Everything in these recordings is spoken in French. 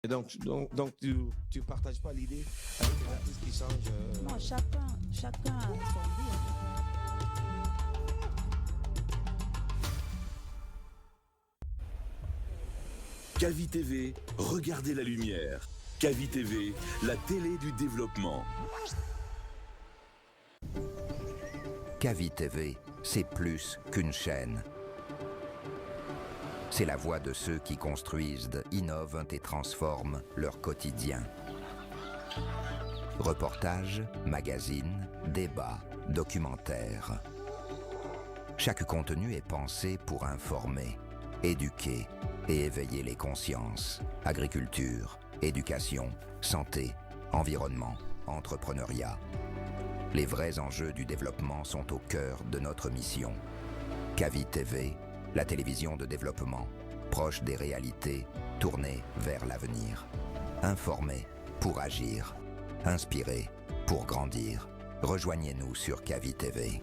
Et donc tu partages pas l'idée avec les artistes qui changent. Non, chacun a son goût. Cavi TV, regardez la lumière. Cavi TV, la télé du développement. Cavi TV, c'est plus qu'une chaîne. C'est la voix de ceux qui construisent, innovent et transforment leur quotidien. Reportages, magazines, débats, documentaires. Chaque contenu est pensé pour informer, éduquer et éveiller les consciences. Agriculture, éducation, santé, environnement, entrepreneuriat. Les vrais enjeux du développement sont au cœur de notre mission. Cavi TV, la télévision de développement, proche des réalités, tournée vers l'avenir. Informer pour agir. Inspirer pour grandir. Rejoignez-nous sur Cavi TV.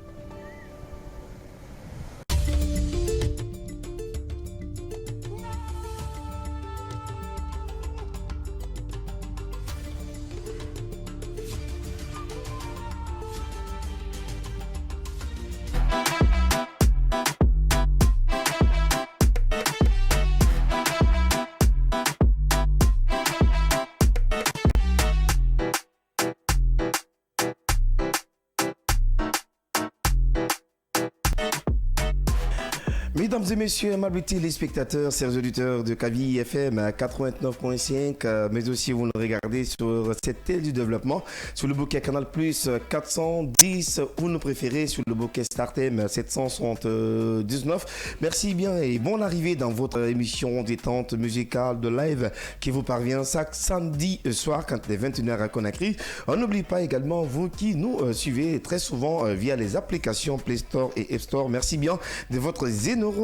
Mesdames et messieurs, amables téléspectateurs, chers auditeurs de Cavi FM 89.5, mais aussi vous nous regardez sur cette télé du développement, sur le bouquet Canal Plus 410, vous nous préférez sur le bouquet Startem 779. Merci bien et bonne arrivée dans votre émission détente musicale de live qui vous parvient chaque samedi soir quand il est 21h à Conakry. On n'oublie pas également vous qui nous suivez très souvent via les applications Play Store et App Store. Merci bien de votre générosité,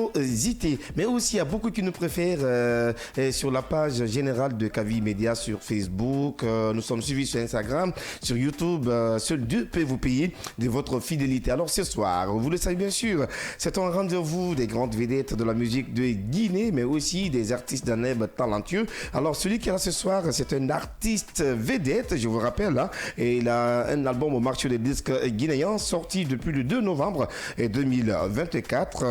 mais aussi il y a beaucoup qui nous préfèrent sur la page générale de Cavi Média sur Facebook. Nous sommes suivis sur Instagram, sur YouTube. Seul Dieu peut vous payer de votre fidélité. Alors ce soir, vous le savez bien sûr, c'est un rendez-vous des grandes vedettes de la musique de Guinée, mais aussi des artistes d'Aneb talentueux. Alors celui qui est là ce soir, c'est un artiste vedette, je vous rappelle, hein, et il a un album au marché des disques guinéens sorti depuis le 2 novembre 2024.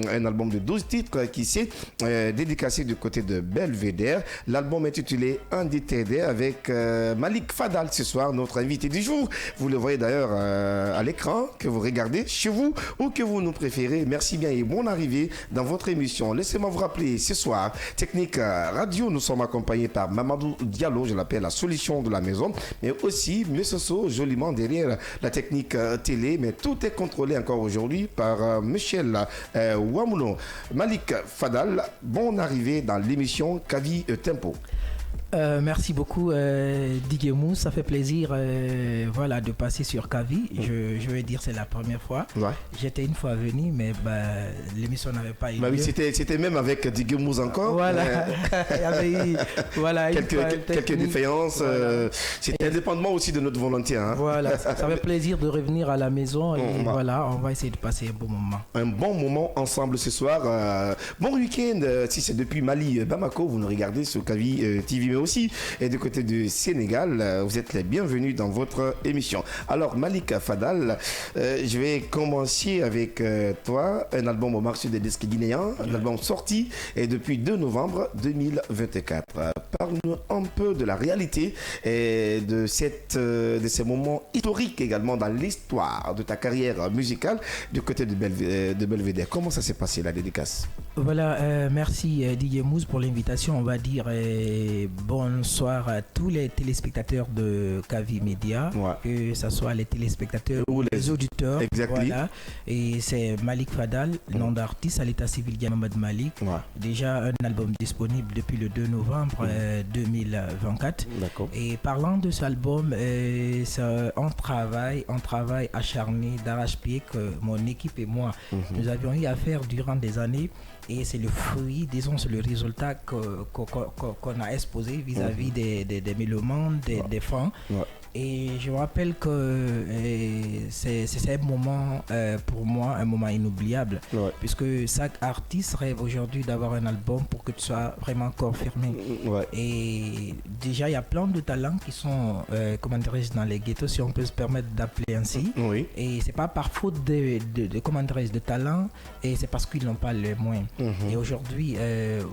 Un album de 12 titres qui s'est dédicacé du côté de Belvédère. L'album est intitulé Undéterré avec Malik Fadal ce soir, notre invité du jour. Vous le voyez d'ailleurs à l'écran, que vous regardez chez vous ou que vous nous préférez. Merci bien et bonne arrivée dans votre émission. Laissez-moi vous rappeler ce soir, Technique Radio, nous sommes accompagnés par Mamadou Diallo, je l'appelle la solution de la maison, mais aussi M. Soso, joliment derrière la technique télé, mais tout est contrôlé encore aujourd'hui par Michel Wamoulon. Malik Fadal, bonne arrivée dans l'émission Cavi Tempo. Merci beaucoup Diguemou, ça fait plaisir de passer sur Cavi. Je vais dire c'est la première fois. Ouais. J'étais une fois venu mais l'émission n'avait pas eu lieu. Oui, c'était même avec Diguemou encore. Voilà. Il y avait eu quelques défaillances. Voilà. C'était indépendamment aussi de notre volonté. Hein. Voilà, ça fait plaisir de revenir à la maison et on va essayer de passer un bon moment. Un bon moment ensemble ce soir. Bon week-end si c'est depuis Mali, Bamako, vous nous regardez sur Cavi TV. Mais aussi et du côté du Sénégal, vous êtes les bienvenus dans votre émission. Alors Malik Fadal, je vais commencer avec toi, un album au marché des disques guinéens, un album sorti et depuis 2 novembre 2024. Parle-nous un peu de la réalité et de ces moments historiques également dans l'histoire de ta carrière musicale du côté de Belvédère. Comment ça s'est passé la dédicace? Voilà, merci Didier Mousse pour l'invitation. On va dire bonsoir à tous les téléspectateurs de Cavi Média, que ce soit les téléspectateurs ou les auditeurs. Exactement. Voilà. Et c'est Malik Fadal, nom d'artiste à l'état civil Mohamed Malik. Déjà un album disponible depuis le 2 novembre 2024. D'accord. Et parlant de cet album, c'est un travail acharné d'arrache-pied que mon équipe et moi nous avions eu à faire durant des années. et c'est le fruit, disons, c'est le résultat qu'on a exposé vis-à-vis des mélomanes, des fans. Et je me rappelle que c'est un moment, pour moi, un moment inoubliable, puisque chaque artiste rêve aujourd'hui d'avoir un album pour que tu sois vraiment confirmé. Et déjà, il y a plein de talents qui sont, comment dirais-je, dans les ghettos, si on peut se permettre d'appeler ainsi. Et c'est pas par faute comment dirais-je, de talent, et c'est parce qu'ils n'ont pas les moyens. Et aujourd'hui,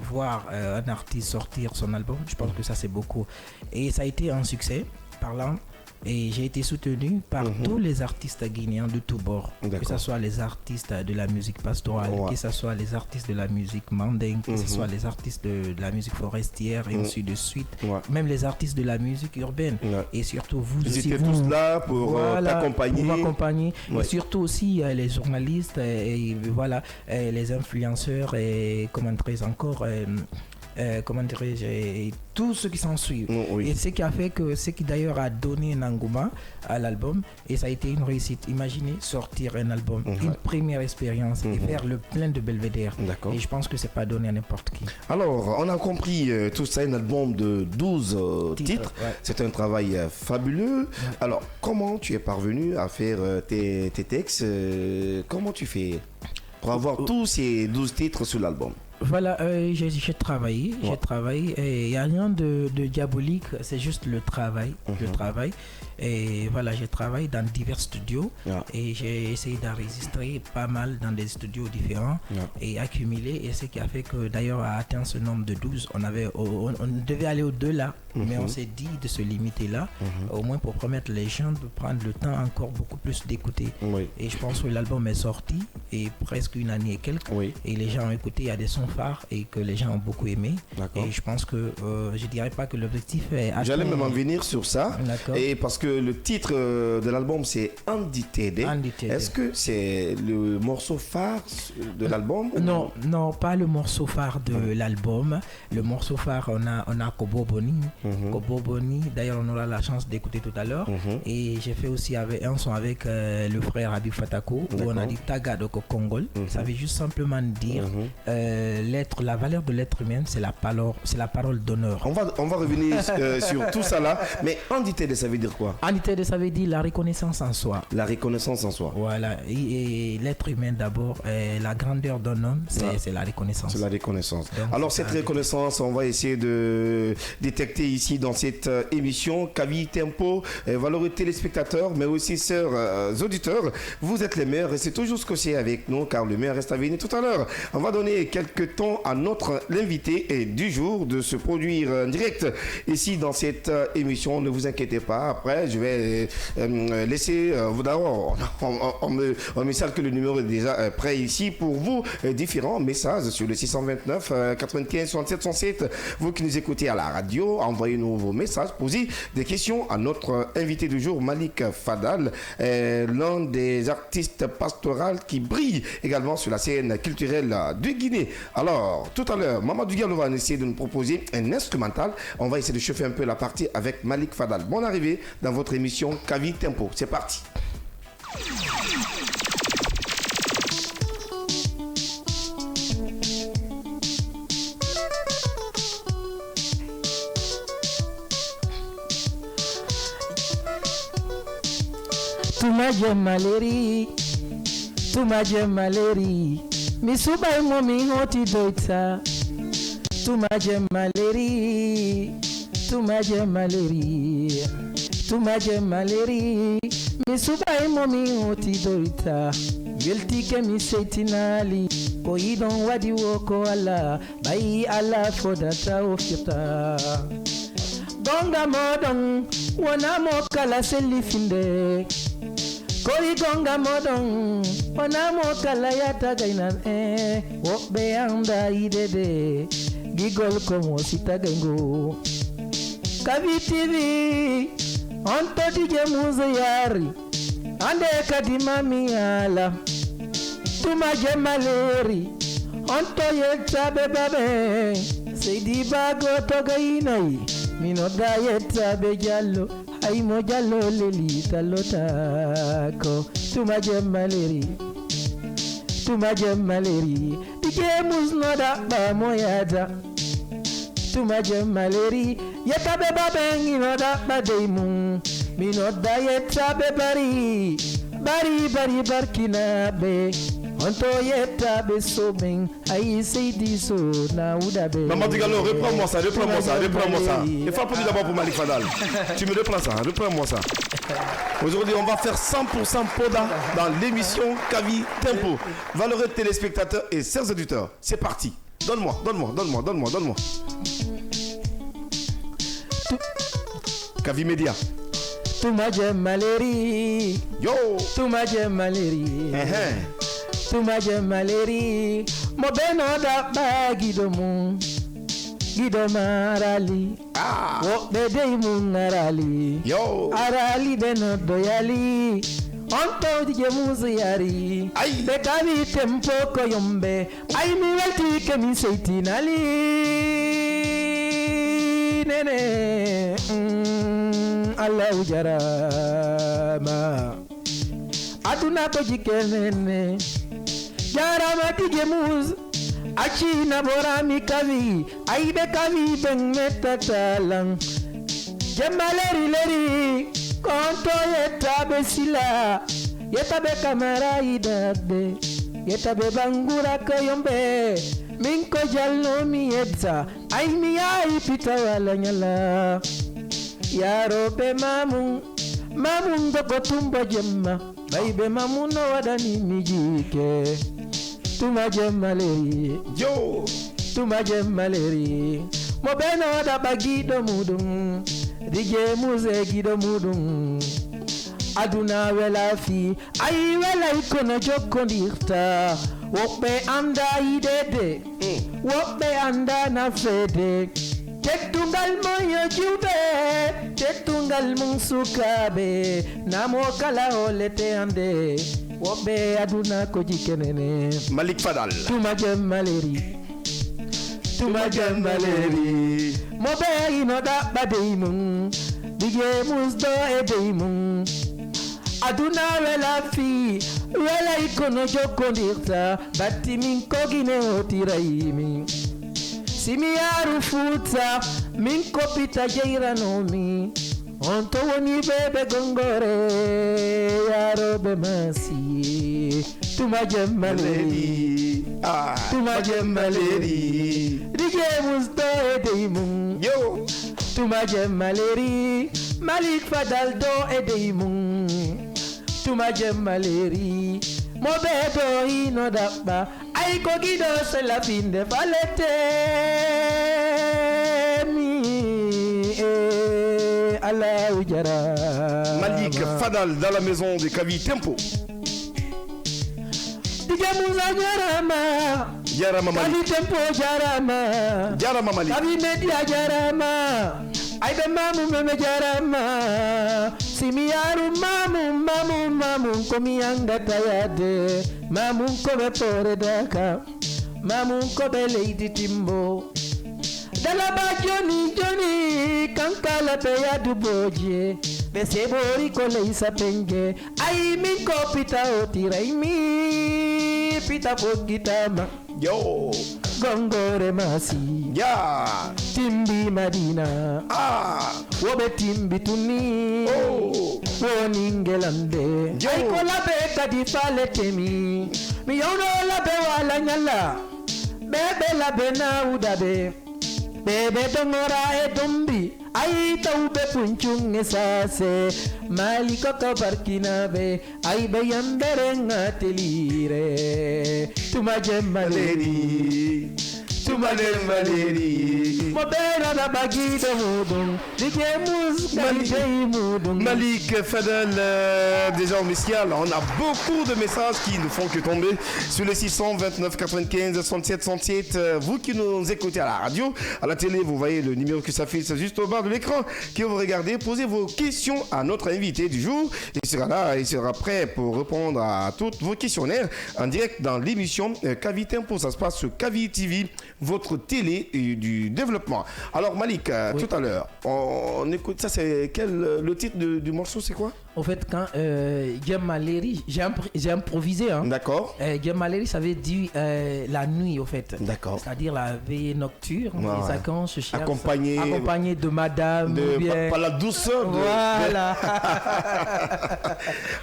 voir un artiste sortir son album, je pense que ça c'est beaucoup. Et ça a été un succès parlant. Et j'ai été soutenu par tous les artistes guinéens de tous bords, que ce soit les artistes de la musique pastorale, que ce soit les artistes de la musique mandingue, que ce soit les artistes de la musique forestière et ainsi de suite, même les artistes de la musique urbaine. Et surtout vous aussi, étiez tous là pour t'accompagner. Et surtout aussi les journalistes et voilà, les influenceurs et comment dirais-je encore... comment dirais-je, tout ce qui s'en suit. Et ce qui a fait que, ce qui d'ailleurs a donné un engouement à l'album, et ça a été une réussite. Imaginez sortir un album, une première expérience et faire le plein de belvédère. Et je pense que c'est pas donné à n'importe qui. Alors, on a compris tout ça, un album de 12 titres. C'est un travail fabuleux. Alors, comment tu es parvenu à faire tes textes? Comment tu fais pour avoir tous ces 12 titres sur l'album? Voilà, j'ai travaillé, et il n'y a rien de diabolique, c'est juste le travail, et voilà, j'ai travaillé dans divers studios, et j'ai essayé d'enregistrer pas mal dans des studios différents, et accumuler, et ce qui a fait que d'ailleurs à atteindre ce nombre de 12, on devait aller au-delà, mais on s'est dit de se limiter là, au moins pour permettre les gens de prendre le temps encore beaucoup plus d'écouter, et je pense que l'album est sorti, et presque une année et quelques, et les gens ont écouté, il y a des sons phares et que les gens ont beaucoup aimé. Et je pense que je dirais pas que l'objectif est atteint. J'allais même en venir sur ça. Et parce que le titre de l'album c'est Andi Tede. Est-ce que c'est le morceau phare de l'album? Non, pas le morceau phare de l'album. Le morceau phare, on a Kobo Boni. Kobo Boni, d'ailleurs on aura la chance d'écouter tout à l'heure. Et j'ai fait aussi un son avec le frère Habib Fatako où on a dit Tagado Kongol. Ça veut juste simplement dire la valeur de l'être humain, c'est la parole d'honneur. On va revenir sur tout ça là. Mais Andi Tede, ça veut dire quoi? Andi Tede, ça veut dire la reconnaissance en soi. La reconnaissance en soi. Voilà. Et l'être humain d'abord, la grandeur d'un homme, c'est la reconnaissance. C'est la reconnaissance. Donc, alors cette reconnaissance, on va essayer de détecter ici dans cette émission. Kavi Tempo, valeureux téléspectateurs, mais aussi chers auditeurs, vous êtes les meilleurs et c'est toujours scotché avec nous car le meilleur reste à venir tout à l'heure. On va donner quelques temps à notre invité du jour de se produire en direct ici dans cette émission. Ne vous inquiétez pas, après je vais laisser vous d'abord, on me sait que le numéro est déjà prêt ici pour vous, différents messages sur le 629 95 67 67. Vous qui nous écoutez à la radio, envoyez-nous vos messages, posez des questions à notre invité du jour, Malik Fadal, l'un des artistes pastoraux qui brille également sur la scène culturelle de Guinée. Alors, tout à l'heure, Mamadou Diallo va essayer de nous proposer un instrumental. On va essayer de chauffer un peu la partie avec Malik Fadal. Bonne arrivée dans votre émission Kavi Tempo. C'est parti. Tumaje maleri misuba imomi hoti doita tumaje maleri misuba imomi hoti doita weltike mi setinali ko idon wadi woko ala bai ala fodata ofita gonga modon wona mo kala selifinde Kori gonga modon onamo kala yata gaina wobe anda idede gigol komo sita gango Kavi TV onto DJ Muzayari ande kadima miala tumaje maleri onto yeta bebabe seidi bago to gainai minoda yeta be jallo ay mo jallo leli talota ko tumaje maleri tumaje maleri dige musnoda ba moyada tumaje maleri yeta be babengi noda ba deimun minoda yeta be bari barkina be onto yeta be soben ayi seidi so na udabe. Maman Digalo, reprends-moi ça. Il faut applaudir d'abord pour Malik Fadal. Tu me reprends ça, reprends-moi ça. Aujourd'hui, on va faire 100% Poda dans l'émission Kavi Tempo. Valeureux téléspectateurs et chers auditeurs, c'est parti. Donne-moi. Kavi Media. Tumaje maleri. Yo. Tumaje maleri. Tumaje maleri. Mobeno da bagido mu. Gido marali. Wo bede mu arali. Yo. Arali beno doyali. Onto dige muziyari. Ay. De Kavi Tempo koyombe. Ay mi welti ke mi seitinali. Nene. Allah jarama. Aduna ko jikenene. Jarama dige muz. Achina borami kavi. Aibe kavi ben metatalang. Jemaleri leri. Konto yetabe sila. Yetabe kamera idabe. Yetabe bangura koyombe. Minko jalno mi yetsa. Ay mi ay pita wala nyala. Yarobe mamun doko tumbo jemma. Baibe mamun no wadani mijike. Tumaje maleri. Yo. Tumaje maleri. Mobeno da bagido mudum. Dige muze gido mudum. Aduna wela fi. Ay wela ikono joko nirta. Wokbe anda idede. Wokbe anda na fede. Tetungal moyo jube. Tetungal munsukabe. Namo kala olete ande. Wokbe aduna kojikenene. Malik Fadal. Tumaje maleri. Tumaje maleri. Mobe inoda badeimun. Dige musdo edeimun. Aduna wela fi. Wela ikono joko ndirta. Bati min kogine otiraimi. Simi arufuta. Min kopita jeira nomi. Onto woni bebe gongore. Yarobe masi. Tumaje maleri. Tumaje maleri. Dige musdo edeimun. Yo. Tumaje maleri. Malik Fadal do edeimun. Tumaje maleri. Mobedo ino daba. Ay kogido se la fin de falete mi. Allah ujara. Malik Fadal dans la maison de Kavi Tempo. Dige muza jarama. Jarama Malik. Kavi Tempo jarama. Jarama Malik. Kavi Media jarama. Ay be mamu meme jarama. Simiaru mamu komi anga tayade. Mamu kobe pore daka. Mamu kobe lady timbo. Dalaba Johnny kankala pe ya duboje. Besebori kole isa penge. Ay min ko pita otirai mi. Pita pogitama. Yo. Gongore masi. Ya. Timbi Madina. Wobe timbi tuni. Woningelande. Ay ko labe kadi fale temi. Mi yono labe wala nyala. Bebe labe na udabe. Bebe dongora e dombi. Ay taube punchung esase. Maliko ka barkinabe. Ay bayambere ngatelire. Tumaje maleri. Tumaje maleri. Mobena da bagido mudum. Dige mus kalidei mudum. Malik Fadal, déjà au Messial, on a beaucoup de messages qui ne font que tomber sur les 629 95 67 67. Vous qui nous écoutez à la radio, à la télé, vous voyez le numéro qui s'affiche juste au bas de l'écran, que vous regardez, posez vos questions à notre invité du jour. Il sera là, il sera prêt pour répondre à toutes vos questionnaires en direct dans l'émission Kavi Tempo. Ça se passe sur Kavi TV, votre télé du développement. Alors Malik, tout à l'heure, on écoute ça, c'est quel le titre du morceau, c'est quoi? En fait, quand Gemaleri, j'ai improvisé. Hein. D'accord. Gemaleri, ça veut dire la nuit, au fait. D'accord. C'est-à-dire la veille nocturne. Ouais, les ouais. vacances, je cherche. Accompagné de madame. de, ou bien... par la douceur. Voilà.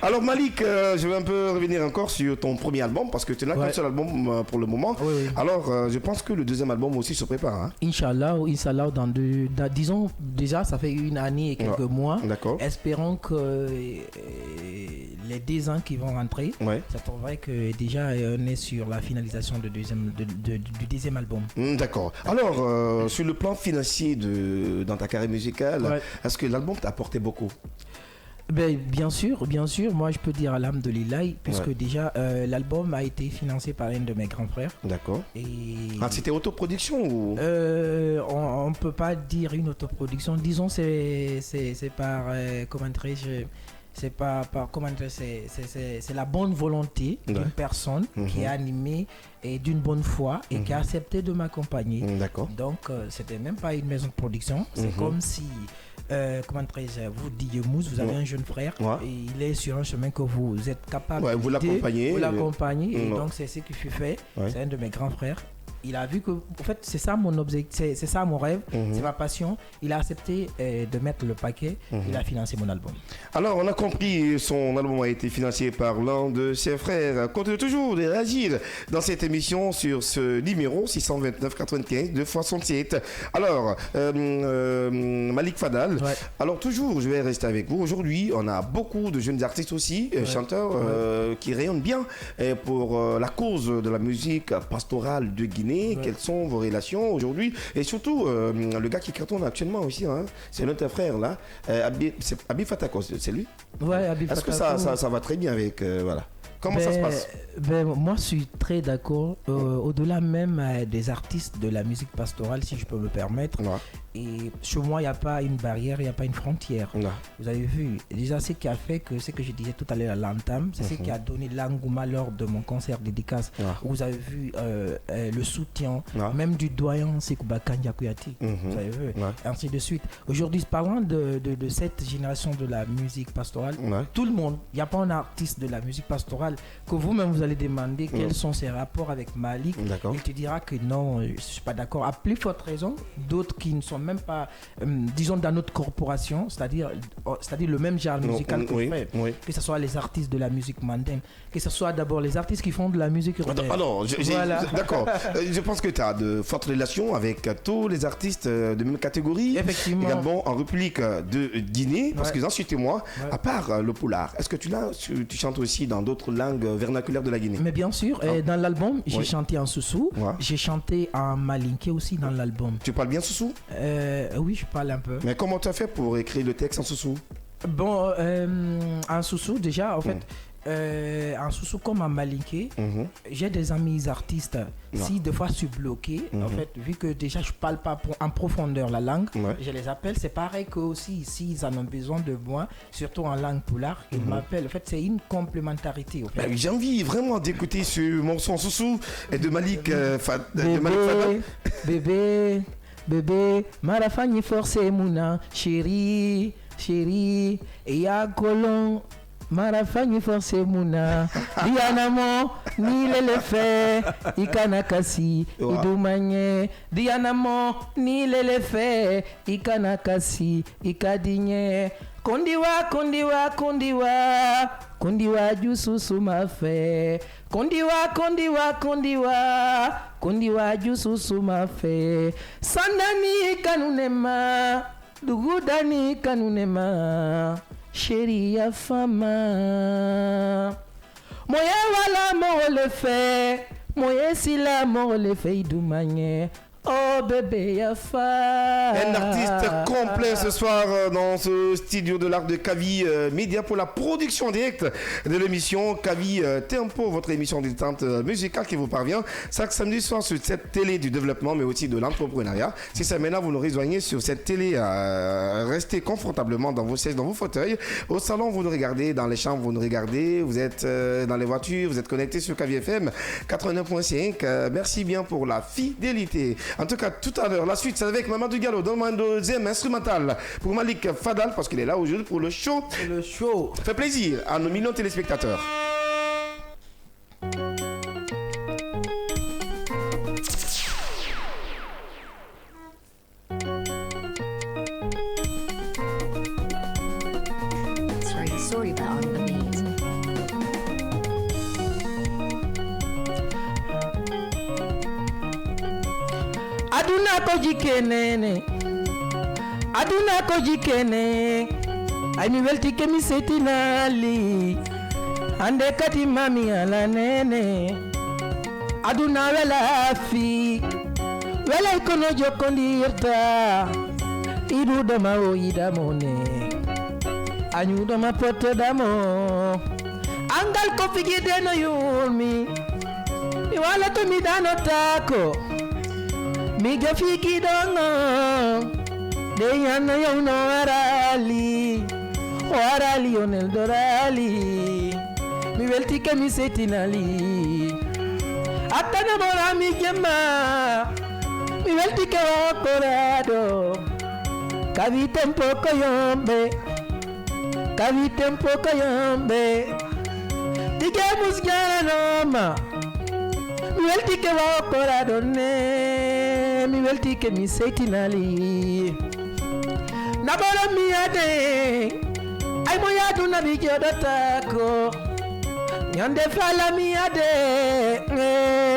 Alors Malik, je vais un peu revenir encore sur ton premier album parce que tu n'as qu'un seul album pour le moment. Oui. Alors, je pense que le deuxième album aussi se prépare. Hein? Inch'Allah, disons déjà, ça fait une année et quelques mois. D'accord. Espérons que les 10 ans qui vont rentrer, ça trouverait que déjà on est sur la finalisation du deuxième album. D'accord. Alors, sur le plan financier dans ta carrière musicale, est-ce que l'album t'a apporté beaucoup? Bien sûr, moi je peux dire alhamdoulilah, puisque déjà l'album a été financé par un de mes grands frères. D'accord. C'était autoproduction ou on ne peut pas dire une autoproduction, disons c'est par, comment dirais-je, c'est la bonne volonté d'une personne qui est animée et d'une bonne foi et qui a accepté de m'accompagner. D'accord. Donc c'était même pas une maison de production, c'est comme si comment dirais-je, vous Didier Mousse, vous avez un jeune frère et il est sur un chemin que vous êtes capable vous l'accompagnez. Et donc c'est ce qui fut fait. C'est un de mes grands frères. Il a vu que, en fait, c'est ça mon objectif, c'est ça mon rêve, c'est ma passion. Il a accepté de mettre le paquet, il a financé mon album. Alors, on a compris, son album a été financé par l'un de ses frères. Continuez toujours de réagir dans cette émission sur ce numéro 629 95 267. Alors, Malik Fadal, alors toujours, je vais rester avec vous. Aujourd'hui, on a beaucoup de jeunes artistes aussi, chanteurs, qui rayonnent bien pour la cause de la musique pastorale de Guinée. Quelles sont vos relations aujourd'hui? Et surtout, le gars qui cartonne actuellement aussi, hein, c'est l'un de tes frères là, Abi Fatako, c'est lui? Ouais, Abi Est-ce Fatako. que ça va très bien avec... voilà. Comment ça se passe? Moi, je suis très d'accord. Au-delà même des artistes de la musique pastorale, si je peux me permettre. Et chez moi, il n'y a pas une barrière, il n'y a pas une frontière. Vous avez vu, déjà, ce qui a fait que ce que je disais tout à l'heure à l'entame, c'est ce qui a donné l'engouement lors de mon concert dédicace. Vous avez vu le soutien, même du doyen Sekouba Kanja Kouyati. Vous avez vu, et ainsi de suite. Aujourd'hui, parlant de cette génération de la musique pastorale, tout le monde, il n'y a pas un artiste de la musique pastorale que vous-même vous allez demander quels sont ses rapports avec Malik. Il te dira que non, je ne suis pas d'accord. À plus forte raison, d'autres qui ne sont même pas, disons, dans notre corporation, c'est-à-dire le même genre musical que je fais. Que ce soit les artistes de la musique mandingue, que ce soit d'abord les artistes qui font de la musique urbaine. D'accord. Je pense que tu as de fortes relations avec tous les artistes de même catégorie. Effectivement. Également en République de Guinée, parce que citez-moi, à part le poulard, est-ce que tu chantes aussi dans d'autres langues vernaculaires de la Guinée? Mais bien sûr, dans l'album, j'ai chanté en Soussou, j'ai chanté en malinké aussi dans l'album. Tu parles bien Soussou? Oui, je parle un peu. Mais comment tu as fait pour écrire le texte en Soussou? Bon, en Soussou, déjà, en fait, en Soussou comme en malinké, j'ai des amis artistes. Si des fois je suis bloqué, en fait, vu que déjà je parle pas en profondeur la langue, je les appelle. C'est pareil que aussi, s'ils en ont besoin de moi, surtout en langue poulard, ils m'appellent. En fait, c'est une complémentarité. En fait. J'ai envie vraiment d'écouter ce morceau en Soussou et de Malik Fadal. Bébé, Marafani force Mouna, chérie, et ya Colon. Marafani force Mouna, Dianamo, ni l'elefe, Ikanakasi, Idumanye, Dianamo, ni l'elefe, Ikanakasi, Ikadinye, Kondiwa, Jususu mafe, Kondiwa, Jususu mafe, Sandani kanunema, Dugudani kanunema. Chérie ya fama moye wala mo le fait moye sila mo le fait idumanye oh bébé Yafa. Un artiste complet ce soir dans ce studio de l'Art de Kavi Média pour la production directe de l'émission Kavi Tempo, votre émission de détente musicale qui vous parvient chaque samedi soir sur cette télé du développement mais aussi de l'entrepreneuriat. Si c'est maintenant vous nous rejoignez sur cette télé, restez confortablement dans vos sièges, dans vos fauteuils. Au salon vous nous regardez, dans les chambres vous nous regardez, vous êtes dans les voitures, vous êtes connectés sur Kavi FM 89.5. Merci bien pour la fidélité. En tout cas, tout à l'heure, la suite, c'est avec Mamadou Diallo dans mon deuxième instrumental pour Malik Fadal, parce qu'il est là aujourd'hui pour le show. Le show. Ça fait plaisir à nos millions de téléspectateurs. Sorry about the beat. Aduna ko jikenene, aduna ko jikene, ay mi welti ke mi setinali, ande kati mami ala nene, aduna wela fi, wela ikono jokondirta, idu dama o ida mone, anyu dama poto damo, angal ko figide no yulmi, mi wala to mi dano tako. Miga fiki dongo de yana yo no orali onel dorali mi welti ke mi setinali atana mora mi gemma mi welti ke okorado kavi tempo koyombe dige musgana noma mi welti ke okorado ne mi welti ke mi setinali nabolo mi ade ay mo yadu na bi jodota ko nyande fala mi ade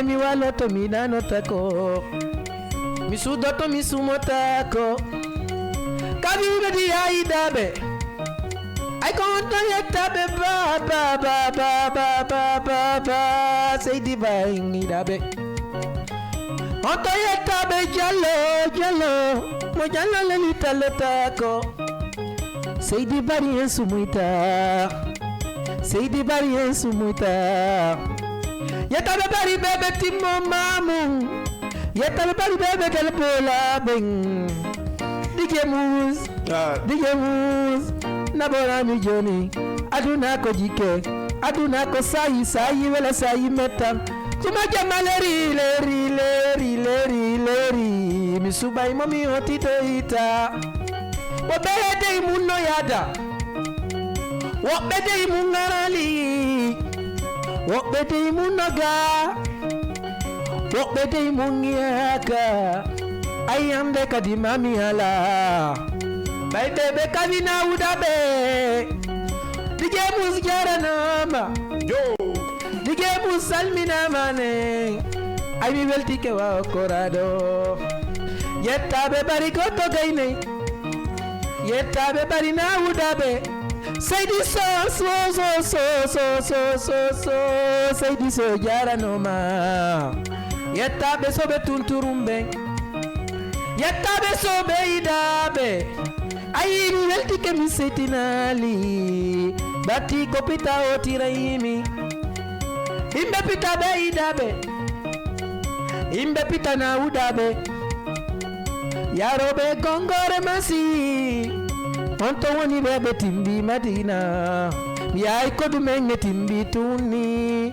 mi waloto mi nanota ko mi sudoto mi sumota ko kabi bedi ay dabe ay konto yetabe ba say di bay ni dabe onto yetabe jalo mo jalo le litalota ko say di bari en sumuita yetabe bari bebe timo mamu yetabe bari bebe del pola ben DJ Mouss nabora mi joni aduna ko jike aduna ko sayi wala sayi meta tuma jamale leri mi subai mami otito ita wabede imuno yada wabede imungarali wabede imunaga wabede imungiaka ayambe kadimami ala baitebe kavina udabe DJ Mouss jaranama Yo DJ Mouss salmina mane ay mi welti ke wa korado yettabe bari goto gaynay yettabe bari na udabe Seydi so Seydi so jaranoma yettabe sobe tunturumbe yettabe sobe idabe ay mi welti ke mi setinali bati ko pita otiraimi imbe pita be idabe imbe pita na udabe yarobe gongore masi onto woni bebe timbi madina mi ay ko dumenge timbi tuni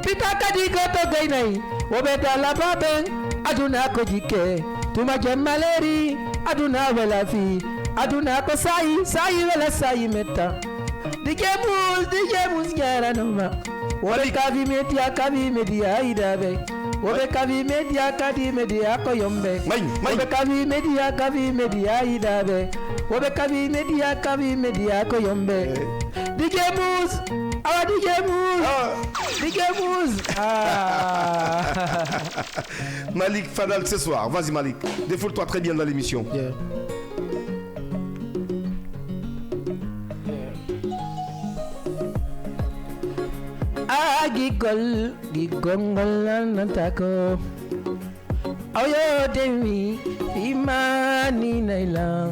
pita kadi goto gaynay wobe dala baben aduna ko jike tuma jemmaleri aduna wela fi aduna ko sayi wala sayi meta DJ Mouss jaranoma wobe kavi media idabe wobe kavi media ko yombe wobe kavi media idabe wobe kavi media ko yombe DJ Mouss Malik Fadal ce soir. Vas-y Malik, défoule-toi très bien dans l'émission. Yeah. Gigongol natako oyo dewi imani naila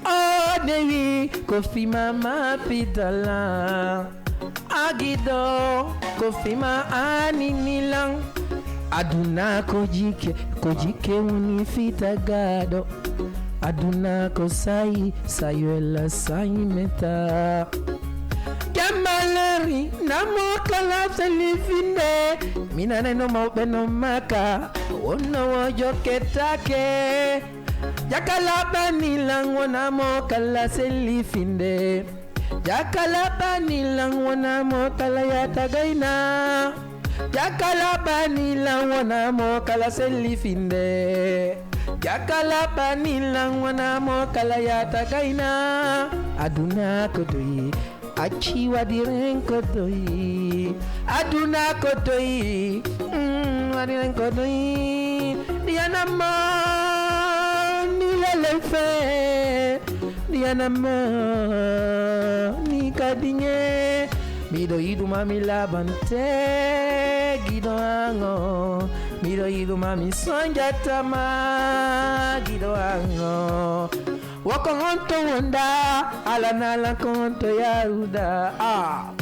o dewi kofi mama pitala agido kofi ma aninilang aduna kojike unifita gado aduna ko sayi sayuela sayi meta Jamaleri namo kala selifinde minane no maube no maka ono wojo ketake Jakala banilang wana mo kala selifinde Jakala banilang wana mo kala yatagaina Jakala banilang wana mo kala selifinde Jakala banilang wana mo kala yatagaina Aduna kodoi Achi wadiren kodoi Aduna kodoi Wadiren kodoi Diana ma Ni lelefe Diana ma Ni kadinye Mido idu mami labante Gido ango Mido idu mami sonjatama Gido ango Wakongonto wanda Alanala kongonto yaruda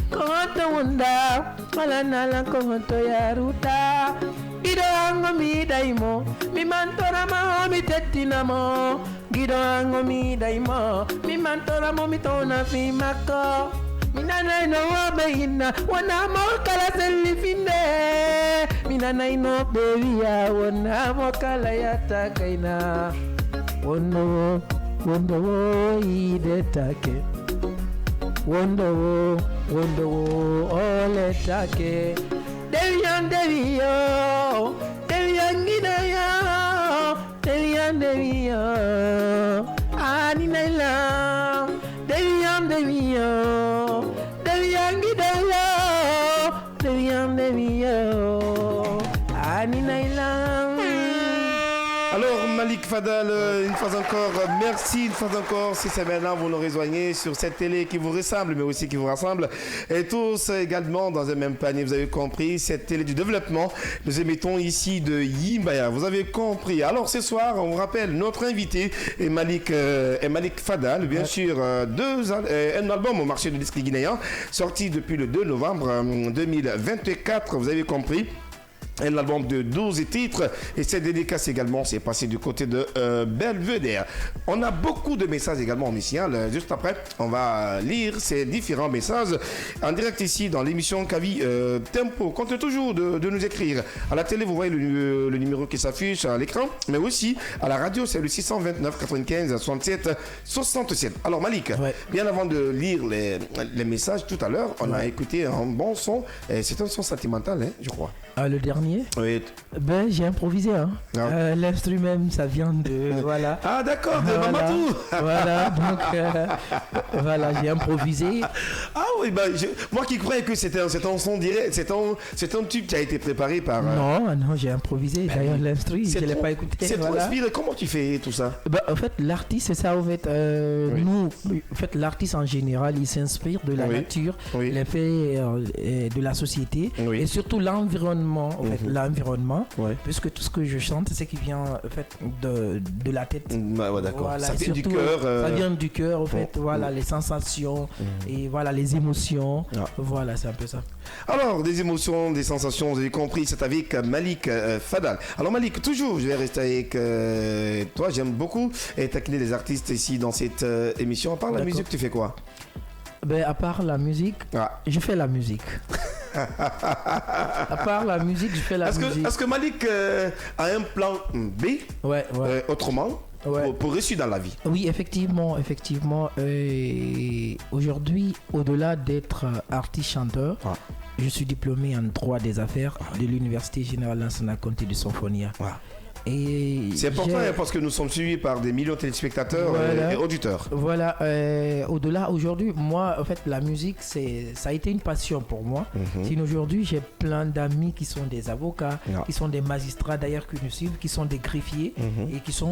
Kongonto wanda Alanala kongonto yaruda Gido ango mi daimo Mi mantora ma mi tetina mo Gido ango mi daimo Mi mantora mo mi tona fi mako Minana ino wabeina Wana mo kala selifinde Minana ino beria Wana mo kala yatakaina Wondo idetake Wondo oletake Devian gidaya Devian Aninaila Devian gidaya Devian Aninaila. Alors Malik Fadal, une fois encore, merci une fois encore. Si c'est maintenant vous nous rejoignez sur cette télé qui vous ressemble mais aussi qui vous rassemble. Et tous également dans un même panier, vous avez compris, cette télé du développement. Nous émettons ici de Yimbaya, vous avez compris. Alors ce soir, on vous rappelle, notre invité est Malik Fadal, bien sûr, un album au marché du disque guinéen, sorti depuis le 2 novembre 2024, vous avez compris. Un album de 12 titres et cette dédicace également s'est passée du côté de Belvedere. On a beaucoup de messages également initial. Juste après, on va lire ces différents messages en direct ici dans l'émission Kavi Tempo. Comptez toujours de nous écrire. À la télé, vous voyez le numéro qui s'affiche à l'écran, mais aussi à la radio, c'est le 629 95 67 67. Alors Malik, bien avant de lire les messages tout à l'heure, on a écouté un bon son. C'est un son sentimental, hein, je crois. Le dernier, oui. Ben j'ai improvisé, hein. L'instrument même, ça vient de voilà. Ah d'accord, de Mamadou. Voilà, donc voilà, j'ai improvisé. Ah oui, ben moi qui croyais que c'était un son direct, c'est un tube qui a été préparé par. Non, j'ai improvisé. D'ailleurs l'instrument, je l'ai pas écouté. C'est trop inspiré. Comment tu fais tout ça? En fait, l'artiste, c'est ça. En fait, nous, en fait, l'artiste en général, il s'inspire de la nature, les faits de la société et surtout l'environnement. En fait, l'environnement, puisque tout ce que je chante, c'est qui vient en fait de la tête. D'accord. Voilà, ça vient du cœur. Ça vient du cœur, en fait. Voilà, les sensations et voilà les émotions. Voilà, c'est un peu ça. Alors, des émotions, des sensations, vous avez compris, c'est avec Malik Fadal. Alors Malik, toujours, je vais rester avec toi. J'aime beaucoup taquiner les artistes ici dans cette émission. À part la musique, tu fais quoi? À part la musique, je fais la musique. À part la musique, je fais la musique. Est-ce que Malik a un plan B autrement pour réussir dans la vie? Oui, effectivement. Aujourd'hui, au-delà d'être artiste-chanteur, je suis diplômé en droit des affaires de l'Université Générale Lansana Conté de Symphonia. C'est important parce que nous sommes suivis par des millions de téléspectateurs et auditeurs. Voilà, au-delà, aujourd'hui, moi, en fait, la musique, ça a été une passion pour moi. Sinon, aujourd'hui, j'ai plein d'amis qui sont des avocats, qui sont des magistrats d'ailleurs qui nous suivent, qui sont des greffiers et qui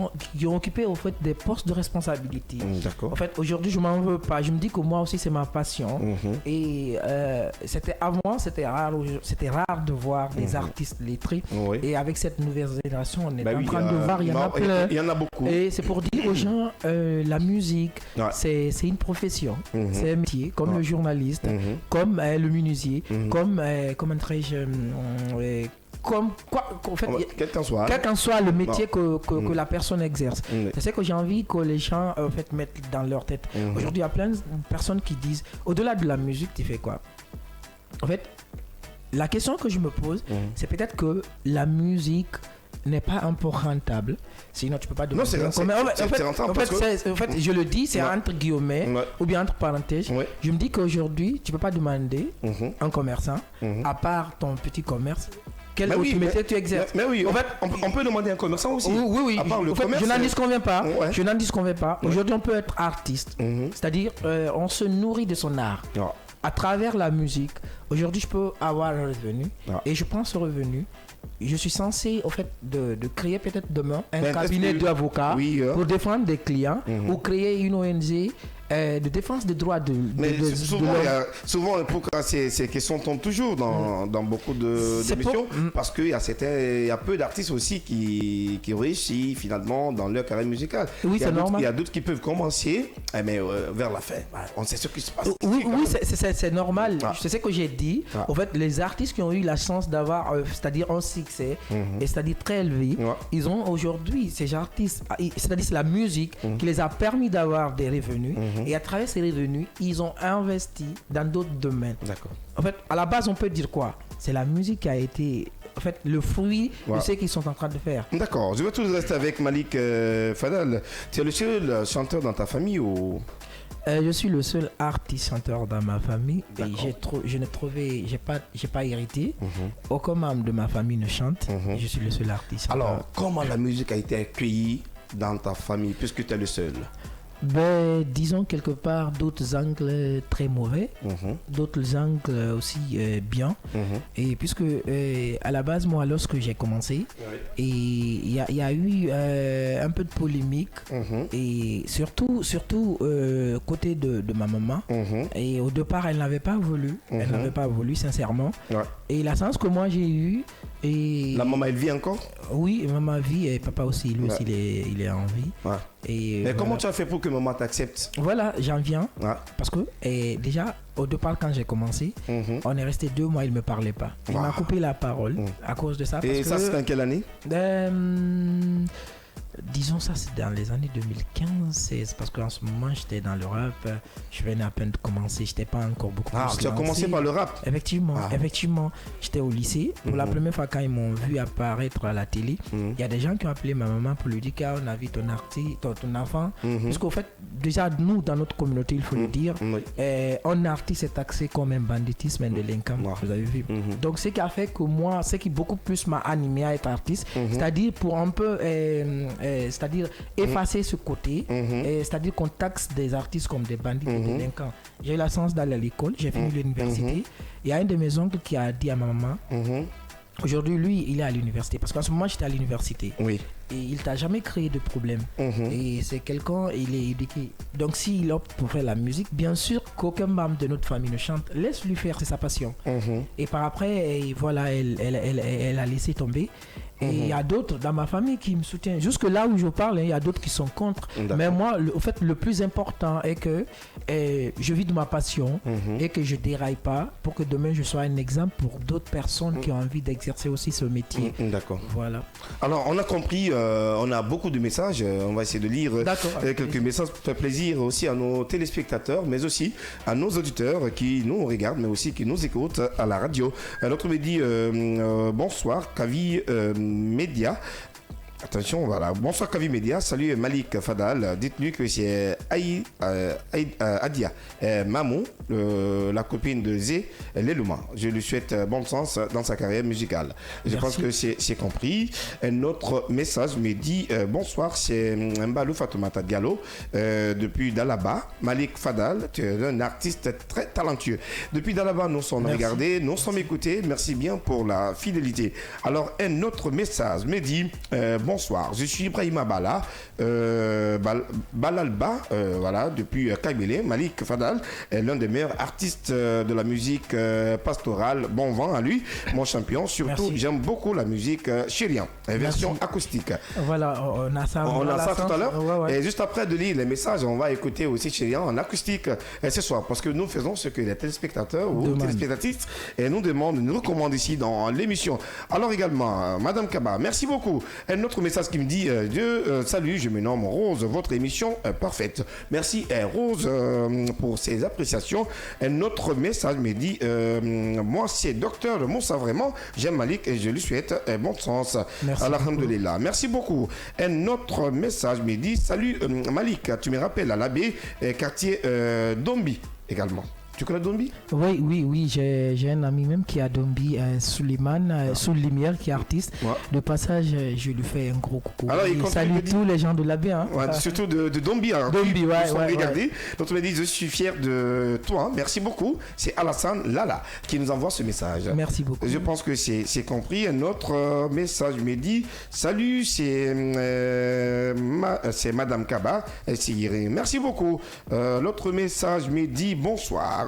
ont occupé en fait des postes de responsabilité. En fait, aujourd'hui, je m'en veux pas. Je me dis que moi aussi, c'est ma passion. Et avant, c'était rare de voir des artistes lettrés. Et avec cette nouvelle génération, on est en train de voir, il y en a beaucoup. Et c'est pour dire aux gens, la musique, c'est une profession, c'est un métier, comme le journaliste, comme le menuisier, comme comme quoi, en fait, quel qu'en soit le métier que la personne exerce. C'est ce que j'ai envie que les gens en fait mettent dans leur tête. Aujourd'hui, il y a plein de personnes qui disent, au-delà de la musique, tu fais quoi? En fait, la question que je me pose, c'est peut-être que la musique n'est pas un peu rentable, sinon tu peux pas demander. Non, c'est rentable. En fait, je le dis, c'est entre guillemets ou bien entre parenthèses. Je me dis qu'aujourd'hui, tu peux pas demander un commerçant, à part ton petit commerce, quel autre métier tu exerces. Mais oui, en fait, on peut demander un commerçant aussi. Oui. À part le commerce, je n'en disconviens pas. Je n'en disconviens pas. Aujourd'hui, on peut être artiste, c'est-à-dire on se nourrit de son art. À travers la musique, aujourd'hui, je peux avoir un revenu et je prends ce revenu. Je suis censé, au fait, de créer peut-être demain un cabinet d'avocats pour défendre des clients ou créer une ONG de défense des droits de souvent, pourquoi ces questions tombent toujours dans beaucoup d'émissions parce qu'il y a peu d'artistes aussi qui réussissent finalement dans leur carrière musicale. Oui, c'est normal. Il y a d'autres qui peuvent commencer, mais vers la fin, on sait ce qui se passe. Oui, c'est normal. C'est ce que j'ai dit. En fait, les artistes qui ont eu la chance d'avoir, c'est-à-dire un succès, et c'est-à-dire très élevé, ils ont aujourd'hui, ces artistes, c'est-à-dire c'est la musique qui les a permis d'avoir des revenus. Et à travers ces revenus, ils ont investi dans d'autres domaines. D'accord. En fait, à la base, on peut dire quoi? C'est la musique qui a été, en fait, le fruit de ce qu'ils sont en train de faire. D'accord. Je vais toujours rester avec Malik Fadal. Tu es le seul chanteur dans ta famille ou... Je suis le seul artiste chanteur dans ma famille et j'ai pas hérité. Aucun membre de ma famille ne chante. Je suis le seul artiste. Alors, comment la musique a été accueillie dans ta famille puisque tu es le seul? Ben, disons quelque part d'autres angles très mauvais, d'autres angles aussi bien. Et puisque à la base, moi, lorsque j'ai commencé, et il y a eu un peu de polémique, et surtout côté de ma maman. Et au départ, elle n'avait pas voulu, sincèrement. Et la chance que moi j'ai eue. La maman, elle vit encore? Oui, maman vit et papa aussi, lui aussi, il est en vie. Et mais comment tu as fait pour que maman t'accepte? Voilà, j'en viens. Parce que déjà, au départ, quand j'ai commencé, on est resté 2 mois, il ne me parlait pas. Il m'a coupé la parole à cause de ça. Et ça, c'était en quelle année? Disons ça, c'est dans les années 2015-16, parce qu'en ce moment, j'étais dans le rap. Je venais à peine de commencer, je n'étais pas encore beaucoup plus tu as commencé par le rap? Effectivement. J'étais au lycée. Pour la première fois, quand ils m'ont vu apparaître à la télé, il y a des gens qui ont appelé ma maman pour lui dire qu'on a vu ton enfant. Parce qu'au fait, déjà, nous, dans notre communauté, il faut le dire, un artiste est taxé comme un banditisme, un délinquant. Vous avez vu. Donc, ce qui a fait que moi, ce qui beaucoup plus m'a animé à être artiste, c'est-à-dire pour un peu... c'est-à-dire effacer ce côté, c'est-à-dire qu'on taxe des artistes comme des bandits, des délinquants. J'ai eu la chance d'aller à l'école, j'ai fini l'université. Il y a un de mes oncles qui a dit à ma maman, aujourd'hui, lui, il est à l'université, parce qu'en ce moment, j'étais à l'université. Et il t'a jamais créé de problème. Et c'est quelqu'un, il est éduqué. Donc s'il opte pour faire la musique, bien sûr qu'aucun membre de notre famille ne chante. Laisse-lui faire, c'est sa passion. Et par après, voilà, elle a laissé tomber. Et il y a d'autres dans ma famille qui me soutiennent. Jusque là où je parle, il y a d'autres qui sont contre. Mais moi, au fait, le plus important est que je vis de ma passion et que je ne déraille pas pour que demain je sois un exemple pour d'autres personnes qui ont envie d'exercer aussi ce métier. D'accord. Voilà. Alors, on a compris, on a beaucoup de messages. On va essayer de lire quelques messages pour faire plaisir aussi à nos téléspectateurs, mais aussi à nos auditeurs qui nous regardent, mais aussi qui nous écoutent à la radio. L'autre me dit bonsoir, Kavi Média. Attention, voilà. Bonsoir Kavi Média. Salut Malik Fadal. Dites-lui que c'est Adia Mamou, la copine de Zé Lelouma. Je lui souhaite bon sens dans sa carrière musicale. Je pense que c'est compris. Un autre message me dit bonsoir, c'est Mbalou Fatoumata Diallo depuis Dalaba. Malik Fadal, tu es un artiste très talentueux. Depuis Dalaba, nous sommes regardés, nous sommes écoutés. Merci bien pour la fidélité. Alors, un autre message me dit bonsoir. Je suis Ibrahima Bala, Balalba, voilà, depuis Kabylie. Malik Fadal est l'un des meilleurs artistes de la musique pastorale. Bon vent à lui, mon champion. Surtout, j'aime beaucoup la musique chérian, version acoustique. Voilà, on a ça tout à l'heure. Ouais. Et juste après de lire les messages, on va écouter aussi chérian en acoustique ce soir. Parce que nous faisons ce que les téléspectateurs ou téléspectatrices nous demandent, nous recommandent ici dans l'émission. Alors également, Madame Kaba, merci beaucoup. Un autre message qui me dit salut, je me nomme Rose, votre émission est parfaite. Merci Rose pour ces appréciations. Un autre message me dit moi c'est docteur Moussa, vraiment j'aime Malik et je lui souhaite bon sens. Alhamdulillah. Merci beaucoup. Un autre message me dit salut Malik, tu me rappelles à l'abbé quartier Dombi également. Tu connais Dombi? Oui, j'ai un ami même qui a Dombi, Suleiman, Soulimière, qui est artiste. Ouais. De passage, je lui fais un gros coucou. Alors, il salue tous les gens de l'abbé. Hein. Ouais, surtout de Dombi. Hein, Dombi, ouais. Donc, on m'a dit, je suis fier de toi. Hein. Merci beaucoup. C'est Alassane Lala qui nous envoie ce message. Merci beaucoup. Je pense que c'est compris. Un autre message me dit, salut, c'est Madame Kaba. Merci beaucoup. L'autre message me dit, bonsoir.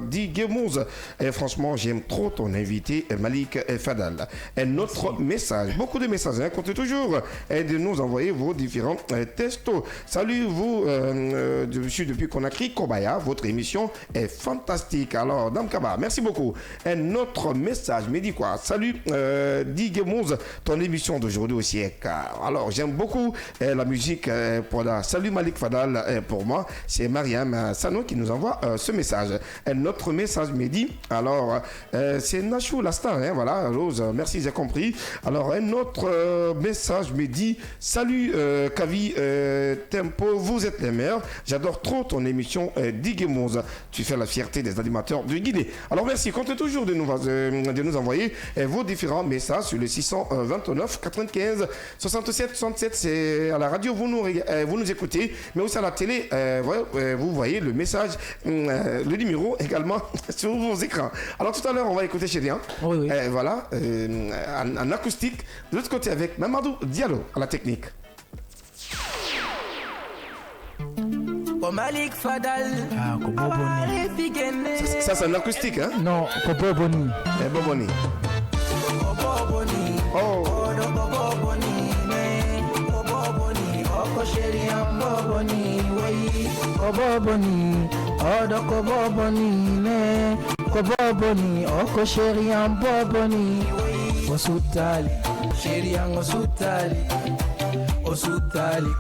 Dit Gemouz, franchement j'aime trop ton invité Malik Fadal. Un autre message, beaucoup de messages, comptez toujours de nous envoyer vos différents textos. Salut vous, je suis depuis Conakry, Kobaya, votre émission est fantastique. Alors Dame Kaba, merci beaucoup. Un autre message me dit quoi? Salut, dit Gemouz, ton émission d'aujourd'hui aussi est car. Alors j'aime beaucoup la musique pour la. Salut Malik Fadal, pour moi c'est Mariam Sano qui nous envoie ce message. Un autre message me dit, alors c'est Nachou Lastar, hein, voilà, Rose, merci, j'ai compris. Alors un autre message me dit, salut Kavi Tempo, vous êtes les meilleurs, j'adore trop ton émission Diguemoz, tu fais la fierté des animateurs de Guinée. Alors merci, comptez toujours de nous envoyer vos différents messages sur le 629 95 67 67, c'est à la radio, vous nous écoutez, mais aussi à la télé, vous voyez le message, le numéro également sur vos écrans. Alors tout à l'heure on va écouter Chérien. Oui. Voilà, en acoustique. De l'autre côté avec Mamadou Diallo à la technique. Malik Fadal. Ça c'est en acoustique, hein? Non, Boboni. Boboni. Oh. Koboboni, odo koboboni ne, koboboni, oko sherian boboni, osutali, sherian osutali,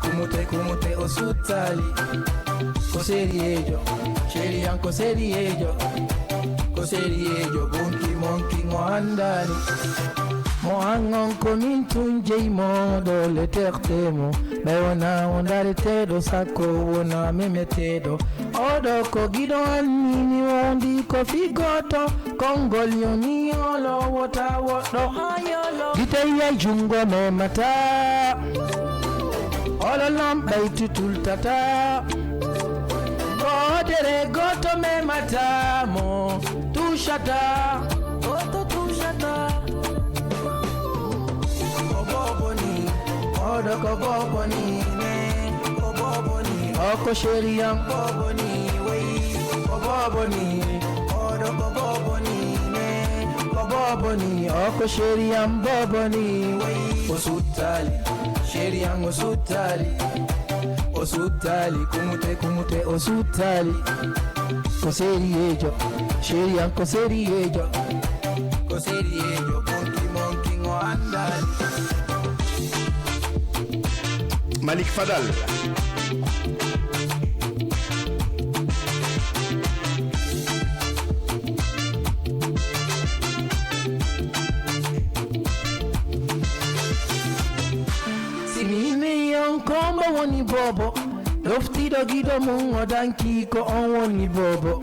kumute osutali, koseriejo, sherian koseriejo, monkey moandali. Moangon komin tunjei modo le tertemo Beona ondare tedo sako wona meme tedo Odo ko gido anini wondi ko figoto Kongolioni olo wota woto Gite ya jungo me mata Olo lambay tutul tata Godere goto me mata mo Tushata Goto tushata Odo koboboni ne, koboboni. Oko sherian koboboni wey, koboboni. Odo koboboni ne, koboboni. Oko sherian boboni wey. Osutali, sherian osutali, kumute osutali. Koseriejo, sherian koseriejo, monkey ngoandali. Malik Fadal. Simini yon kombo woni bobo, loftido gido mungo danki ko on woni bobo.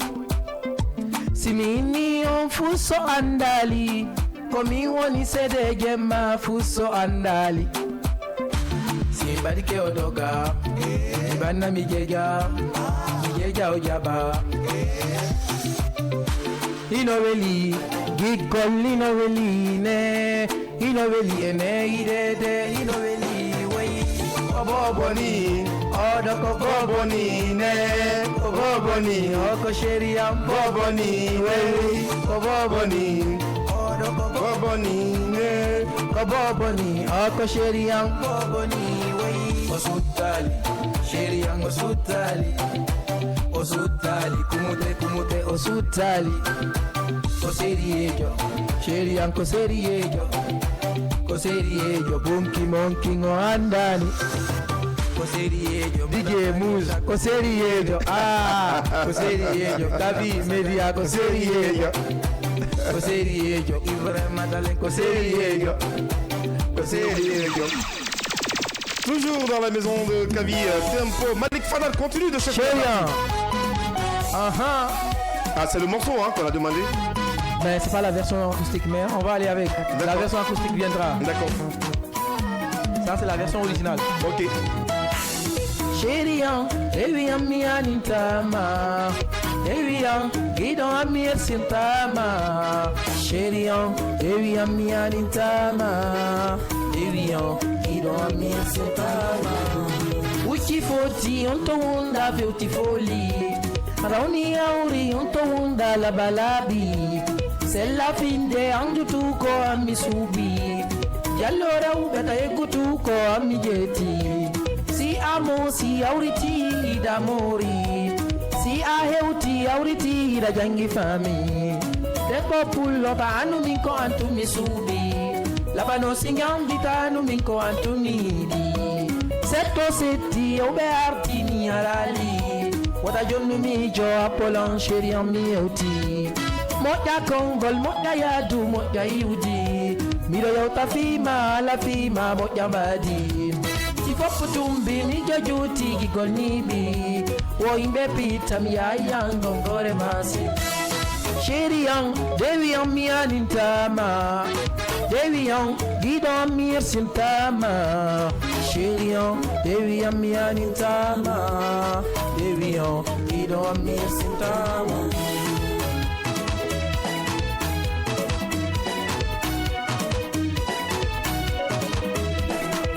Simini yon fuso andali, komi woni sede gemma fuso andali. Badike odoga, bana migeja ojaba. Inoveli, gigol inoveli ne, inoveli ene idede inoveli. boboni, odo ko boboni ne, ko boboni, oko sheriam boboni, we, ko boboni, odo ko boboni ne, ko boboni, oko sheriam boboni, we, osutali, sheriam osutali, osutali, kumute osutali, koseriejo, sheriam koseriejo. Koseriejo, bunky monkey ngo andani. Koseriejo, DJ Musa, koseriejo, koseriejo, Kavi Media, koseriejo, koseriejo, Ibrahim Madalen, koseriejo, koseriejo. Toujours dans la maison de Kavi Tempo. Malik Fadal continue de chercher. Ah, c'est le morceau qu'on a demandé. Mais c'est pas la version acoustique, mais on va aller avec. La version acoustique viendra. D'accord. Ça c'est la version originale. Ok. Chérian, Evian Mianintama. Evian, Guidon Amir Sintama. Chérian, Evian Mianintama. Evian, Guidon Amir Sintama. Uchi foti, on to unda veuti foli. Rauni auri, on to unda la balabi. C'est la fin de anjutuko amisubi. Yallora ubeta egutuko amijeti. Si amo si auriti d'amori. Si aheuti auriti da jangi fami. Depo pullo ba anu minko antu misubi. Labano singandita anu minko antu nidi. Seto seti obe artini arali. Wata jonu mi jo apolon sheri ami euti. Moja Kongol, moja Yadu, moja Yudi. Miro yota fima, la fima, moja Badi. Tifopu tumbi, nija juti, gigol nibi. Wo imbe pita, miya yang, gongore masi. Sheri yang, Devi yang miya nintama. Devi yang, Gidon mir sintama. Sheri yang, Devi yang miya nintama. Devi yang, Gidon mir sintama.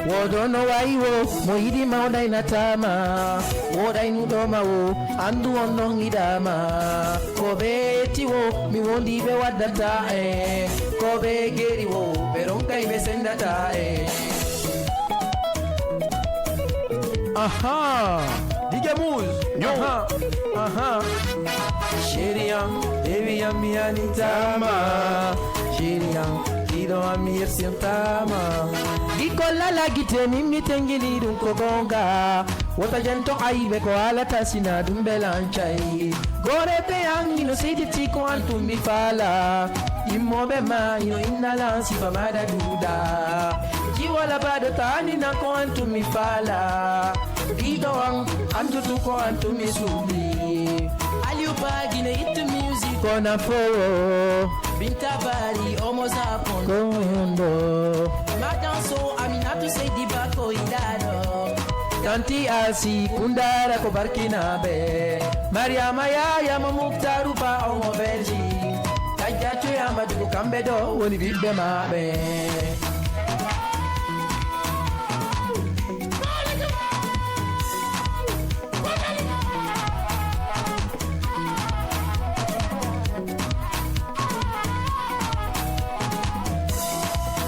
Wodono waiwo, moidi maudai natama. Wodai nudoma wo, andu ondong idama. Kobe tiwo, mi wondi be wadata Kobe geri wo, beronka ibe sendata Aha, DJ Muz. Aha. Sheriam, Devi Amiani Tama. Sheriam, Kido Amir Sintama. Gikola la giteni mitengili dun kogonga. Wata jento aibe ko ala tasina dun belanchai. Gore pe angi no sidi tiko antu mi fala. Imobe ma yo inala si famada duda. Jiwala bado tani na ko antu mi fala. Bidong antu tu ko antu mi subi. Aliuba gine itu music kona fo. Bintabari omoza kondo. Madanso aminatu say di bako idado. Tanti asi kundara ko barkinabe. Mariama ya mamuktaru pa omo verji. Kajatu ya madu kambedo woni bibbe mabe.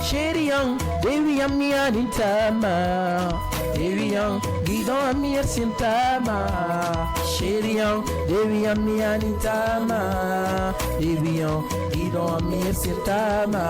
Sherian, Devi Amia Nintama. Devian, Gidon Amir Sintama. Sherian, Devi Amia Nintama. Devian, Gidon Amir Sintama.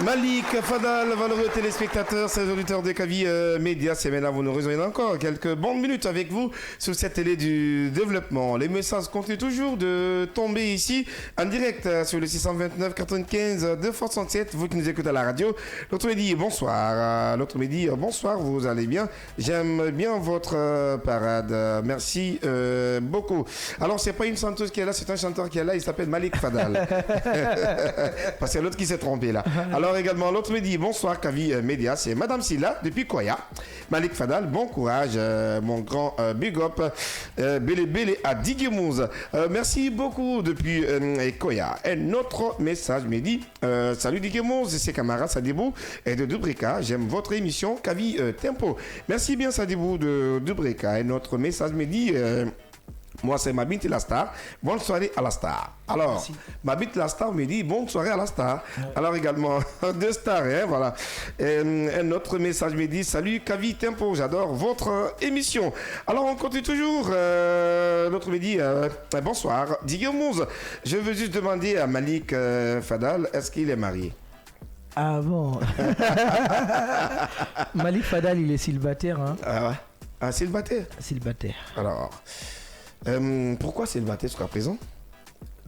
Malik Fadal, valeureux téléspectateurs, ces auditeurs de Kavi Média, c'est maintenant vous nous rejoignez encore quelques bonnes minutes avec vous sur cette télé du développement. Les messages continuent toujours de tomber ici en direct sur le 629 95 267, vous qui nous écoutez à la radio. L'autre me dit bonsoir, l'autre me dit bonsoir, vous allez bien, j'aime bien votre parade, merci beaucoup. Alors c'est pas une chanteuse qui est là, c'est un chanteur qui est là, il s'appelle Malik Fadal. Parce qu'il y a l'autre qui s'est trompé là. Alors Alors également, l'autre me dit bonsoir Kavi Média, c'est Madame Silla depuis Koya. Malik Fadal, bon courage, mon grand big up. Bélé à Diguemouze. Merci beaucoup depuis Koya. Un autre message me dit salut Diguemouze, c'est camarade Sadibou et de Dubrika. J'aime votre émission Kavi Tempo. Merci bien Sadibou de Dubrika. Un autre message me dit moi, c'est Mabit la Star. Bonne soirée à la Star. Alors, merci. Mabit la Star me dit bonne soirée à la Star. Ouais. Alors, également, deux stars, hein, voilà. Un autre message me dit salut Kavi Tempo, j'adore votre émission. Alors, on continue toujours. L'autre me dit bonsoir. Diguemouze, je veux juste demander à Malik Fadal, est-ce qu'il est marié? Ah bon. Malik Fadal, il est célibataire. Hein. Ah ouais. Ah, célibataire? Célibataire. Alors. Pourquoi célibataire jusqu'à présent?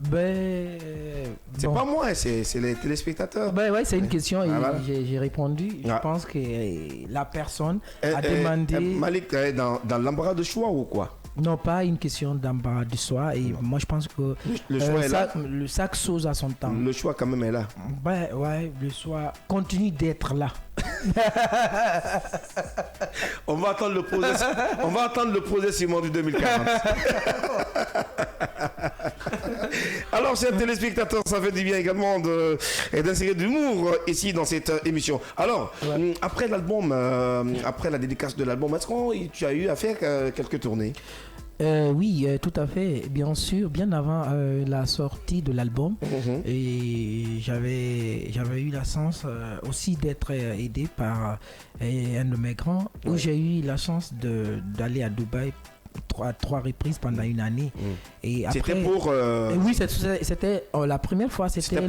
C'est pas moi, c'est les téléspectateurs. Ouais, c'est une question et voilà. J'ai répondu. Je pense que la personne a demandé. Malik, dans l'embarras de choix ou quoi? Non, pas une question d'embarras de choix. Et moi, je pense que le choix est là. Chaque chose a son temps. Le choix, quand même, est là. Ouais, le choix continue d'être là. On va attendre le projet Simon du 2040. Alors, chers téléspectateurs, ça fait du bien également d'insérer de l'humour ici dans cette émission. Alors, après l'album, après la dédicace de l'album, est-ce que tu as eu à faire quelques tournées? Oui, tout à fait. Bien sûr, bien avant la sortie de l'album. Et j'avais eu la chance aussi d'être aidé par un de mes grands, où j'ai eu la chance d'aller à Dubaï trois reprises pendant une année. Et après, c'était pour... Oui, c'était la première fois, c'était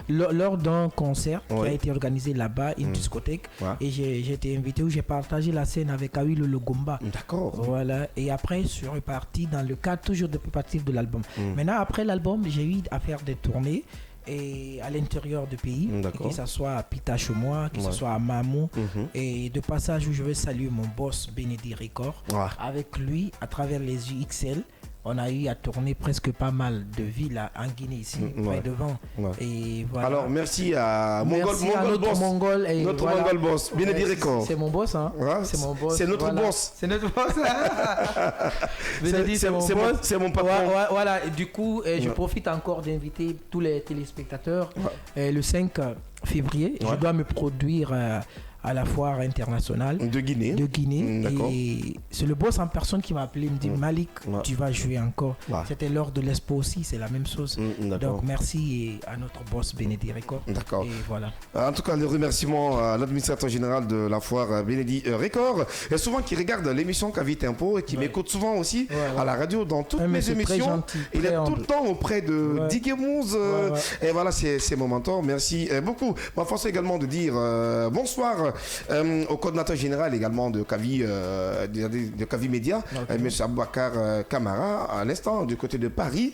lors d'un concert qui a été organisé là-bas, une discothèque. Et j'ai été invité où j'ai partagé la scène avec Awi le Gomba. D'accord. Voilà. Et après, je suis reparti dans le cadre toujours de préparatifs de l'album. Maintenant, après l'album, j'ai eu à faire des tournées. Et à l'intérieur du pays, que ce soit à Pitachemois, que ce soit à Mamou, et de passage où je veux saluer mon boss Bénédicte Record. Avec lui, à travers les UXL, on a eu à tourner presque pas mal de villes en Guinée ici, près devant. Et voilà. Alors merci à Mongol Boss, notre Mongol Boss, Bénédicte Record. C'est mon boss, hein. C'est mon boss. C'est notre boss. C'est notre boss. Bénédicte, c'est mon boss. C'est mon patron. Voilà. Et du coup, je profite encore d'inviter tous les téléspectateurs. Le 5 février, je dois me produire à la foire internationale de Guinée. Et c'est le boss en personne qui m'a appelé, il me dit Malik, tu vas jouer encore. C'était lors de l'Expo aussi, c'est la même chose. Donc merci à notre boss Bénédicte Record. D'accord. Et voilà. En tout cas, le remerciement à l'administrateur général de la foire Bénédicte Record, et souvent qui regarde l'émission Kavi Tempo et qui m'écoute souvent aussi à la radio dans toutes mes émissions. Il est tout le temps auprès de Diguemouze. Et voilà, c'est mon mentor. Merci beaucoup. Ma force également de dire bonsoir au coordinateur général également de Kavi Média, M. Abouakar Kamara, à l'instant du côté de Paris,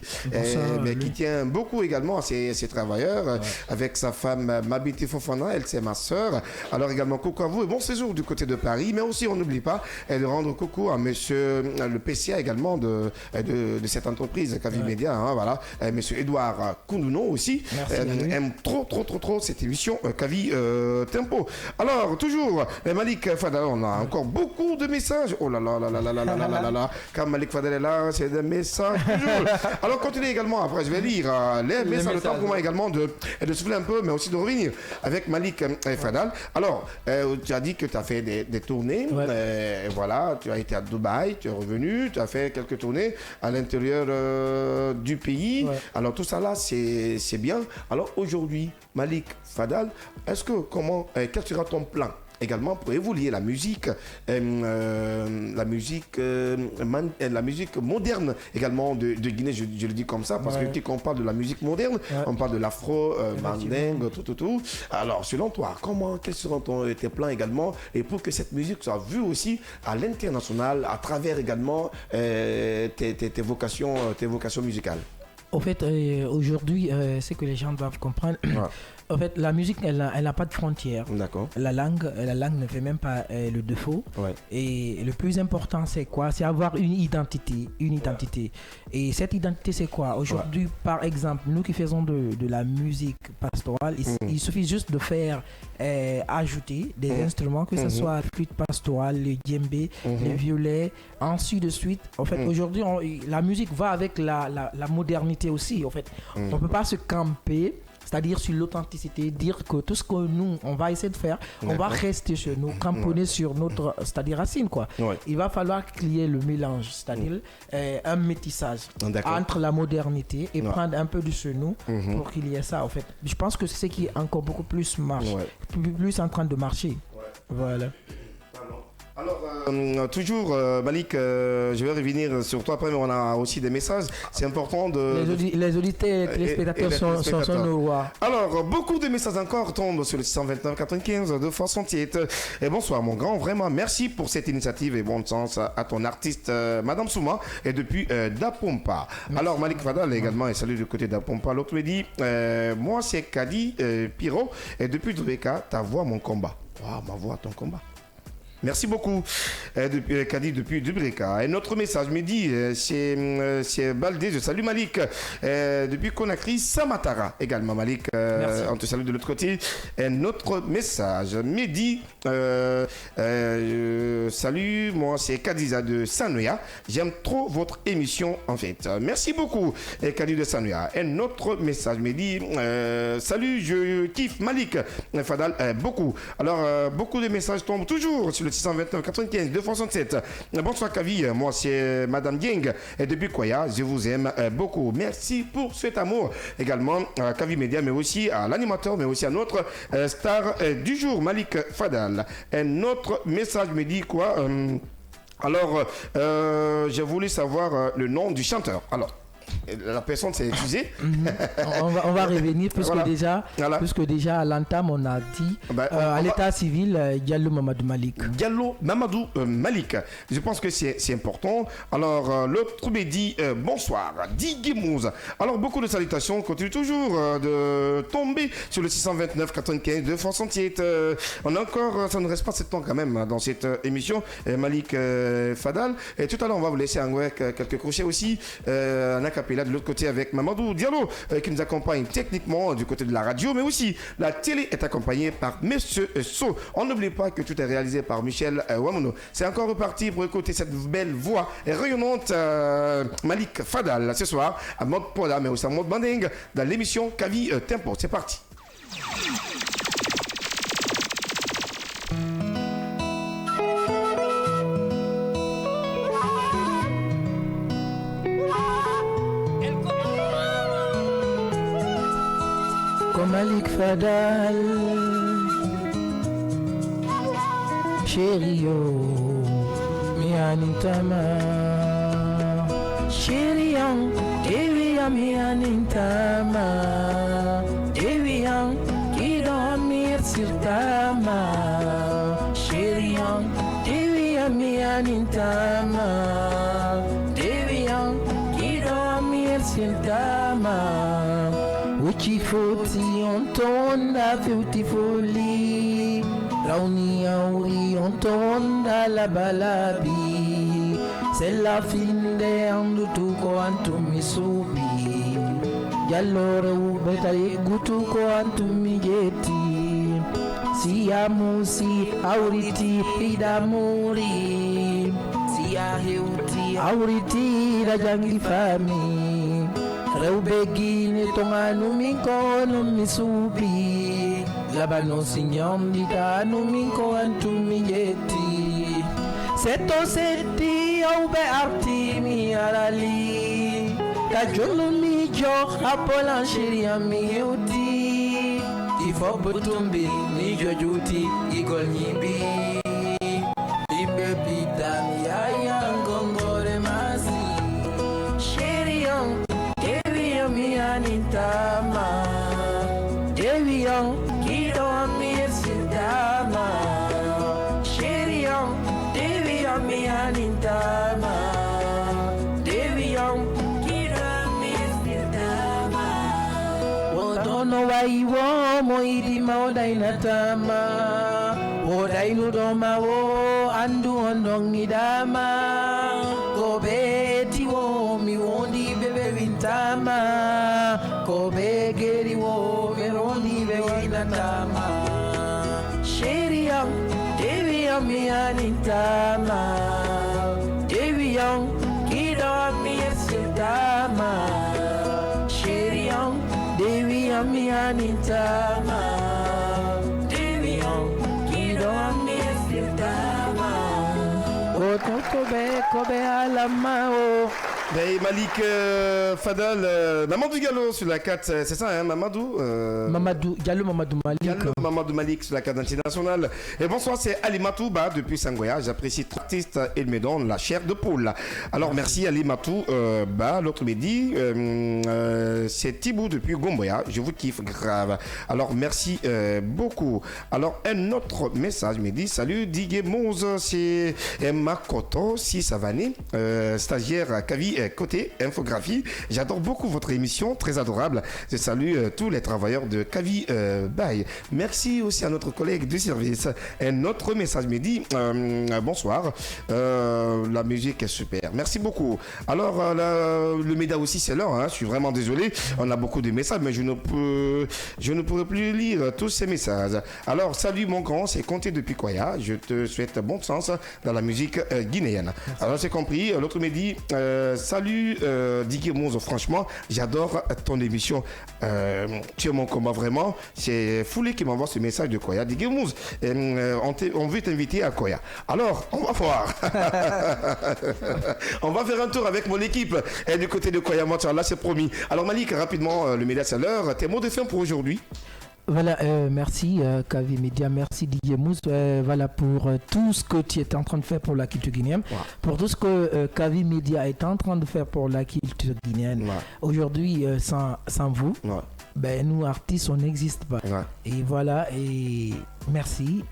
mais qui tient beaucoup également à ses travailleurs, avec sa femme Mabiti Fofana, elle c'est ma soeur. Alors également coucou à vous et bon séjour du côté de Paris, mais aussi on n'oublie pas de rendre coucou à monsieur le PCA également de cette entreprise Kavi Média, voilà, monsieur Edouard Koundouno aussi, aime trop cette émission Kavi Tempo. Alors toujours, Malik Fadal, on a encore beaucoup de messages. Oh là là là là là là là là là. Quand Malik Fadal est là, c'est des messages toujours. Alors continuez également, après je vais lire les messages, le temps pour moi également de souffler un peu, mais aussi de revenir avec Malik Fadal. Alors, tu as dit que tu as fait des tournées, voilà, tu as été à Dubaï, tu es revenu, tu as fait quelques tournées à l'intérieur du pays. Alors tout ça là, c'est bien. Alors aujourd'hui, Malik Fadal, quel sera ton plan également pour évoluer la musique moderne également de Guinée, je le dis comme ça, parce que quand on parle de la musique moderne, on parle de l'afro, mandingue, tout. Alors, selon toi, quels seront tes plans également, et pour que cette musique soit vue aussi à l'international, à travers également tes vocations musicales? Au fait, aujourd'hui, c'est que les gens doivent comprendre. En fait, la musique, elle n'a pas de frontières. D'accord. La langue ne fait même pas le défaut. Ouais. Et le plus important, c'est quoi? C'est avoir une identité. Et cette identité, c'est quoi? Aujourd'hui, par exemple, nous qui faisons de la musique pastorale, il suffit juste de faire ajouter des instruments, que ce soit la flûte pastorale, le djembé, le violet, ainsi de suite. En fait, aujourd'hui, la musique va avec la modernité aussi. En fait, on ne peut pas se camper, c'est-à-dire sur l'authenticité, dire que tout ce que nous, on va essayer de faire, on va rester chez nous, camponner sur notre, c'est-à-dire racine, quoi. Ouais. Il va falloir qu'il y ait le mélange, c'est-à-dire un métissage entre la modernité et prendre un peu de chez nous pour qu'il y ait ça, en fait. Je pense que c'est ce qui est encore beaucoup plus plus en train de marcher. Voilà. Alors, toujours, Malik, je vais revenir sur toi après, mais on a aussi des messages. C'est important de... Les auditeurs et les téléspectateurs sont nos rois. Alors, beaucoup de messages encore tombent sur le 629 95 de Force Entière. Et bonsoir, mon grand. Vraiment, merci pour cette initiative et bon sens à ton artiste, Madame Souma, et depuis Dapompa. Merci. Alors, Malik Fadal également, et salut du côté Dapompa. L'autre me dit, moi, c'est Kadi Piro, et depuis Dubeka, ta voix, mon combat. Wow, ma voix, ton combat. Merci beaucoup, Kadi depuis Dubreka. Et notre message me dit, c'est Baldé, je salue Malik, depuis Conakry, Samatara également Malik, on te salue de l'autre côté. Et notre message me dit, salut, moi c'est Kadiza de Sanoya, j'aime trop votre émission en fait. Merci beaucoup, Kadi de Sanoya. Et notre message me dit, salut, je kiffe Malik Fadal beaucoup. Alors, beaucoup de messages tombent toujours sur le 629 95 267. Bonsoir Kavi, moi c'est Madame Dieng et depuis Koya, je vous aime beaucoup. Merci pour cet amour également à Kavi Media, mais aussi à l'animateur, mais aussi à notre star du jour, Malik Fadal. Et notre message me dit quoi? Alors, j'ai voulu savoir le nom du chanteur. Alors, la personne s'est excusée. On va revenir puisque déjà à l'entame on a dit à l'état civil Diallo Mamadou Malik. Diallo Mamadou Malik. Je pense que c'est important. Alors l'autre me dit bonsoir, Diggy Mouz. Alors beaucoup de salutations continuent toujours de tomber sur le 629 95 de France Entière. On a encore, ça ne reste pas assez de temps quand même dans cette émission, Malik Fadal. Et tout à l'heure on va vous laisser quelques crochets aussi. Là de l'autre côté avec Mamadou Diallo qui nous accompagne techniquement du côté de la radio, mais aussi la télé est accompagnée par Monsieur So. On n'oublie pas que tout est réalisé par Michel Wamono. C'est encore reparti pour écouter cette belle voix rayonnante Malik Fadal ce soir à mode Pola, mais aussi à mode Banding dans l'émission Kavi Tempo. C'est parti. Malik Fadal, chéri yo, mi anintama, chéri yang, dewi yang mi anintama, dewi yang kita mir sirtama, chéri yang, dewi yang mi anintama, dewi yang kita mir sirtama. Uchi foti ontonda feuti foli, rauni auri ontonda la balabi, c'est la fin de andu tuko antumi subi, yallore ubeta gutu ko antumi geti, siamo si auriti idamuri, sia heuti auriti da jangi fami. Reubegine tonganu minko no misubi labano sinyom dita no minko antumi yeti seto seti au be arti mi alali ta jolo mi jo apolan shiria mi uti tifo butumbi mi jojuti igol nyibi ibe bidam ya ngongore masi shirion mi anintama, dewi yang kita amir sintama, shiri yang dewi yang mi anintama, dewi yang kita amir sintama. iwo moidima odainatama odainudoma wo andu ondongidama kobeti wo miwondi bebe wintama kobegeri wo verondi bewinatama sheriam deviyam mianintama deviyam kidam miesitama sheriam deviyam mianintama deviyam kidam miesitama ototo be kobe alamao. Ben, Malik Fadal, Mamadou Diallo sur la 4, c'est ça, hein, Mamadou Diallo Mamadou Malik. Diallo Mamadou Malik sur la 4 internationale. Et bonsoir, c'est Ali Matouba depuis Sangoya. J'apprécie trop l'artiste et il me donne la chair de poule. Alors, merci Ali Matou. L'autre midi, c'est Thibou depuis Gomboya. Je vous kiffe grave. Alors, merci beaucoup. Alors, un autre message me dit salut Digue Mose, c'est Makoto Sisavani, stagiaire à Kavi. Côté infographie, j'adore beaucoup votre émission, très adorable. Je salue tous les travailleurs de Kavi Baye. Merci aussi à notre collègue du service. Un autre message me dit bonsoir, la musique est super. Merci beaucoup. Alors, le média aussi, c'est l'heure. Hein. Je suis vraiment désolé. On a beaucoup de messages, mais je ne pourrai plus lire tous ces messages. Alors, salut mon grand, c'est Conté depuis Koya. Je te souhaite bon sens dans la musique guinéenne. Alors, c'est compris. L'autre me dit salut Digue Mozo, franchement, j'adore ton émission. Tu es mon combat vraiment. C'est Foulé qui m'envoie ce message de Koya. Digue Mozo, on veut t'inviter à Koya. Alors, on va voir. On va faire un tour avec mon équipe. Et du côté de Koya, là, c'est promis. Alors Malik, rapidement, le média c'est l'heure. Tes mots de fin pour aujourd'hui? Voilà, merci Kavi Media, merci Didier Mousse, voilà pour tout ce que tu es en train de faire pour la culture guinéenne, pour tout ce que Kavi Media est en train de faire pour la culture guinéenne. Aujourd'hui, sans vous, ben, nous artistes, on n'existe pas. Et voilà, et merci,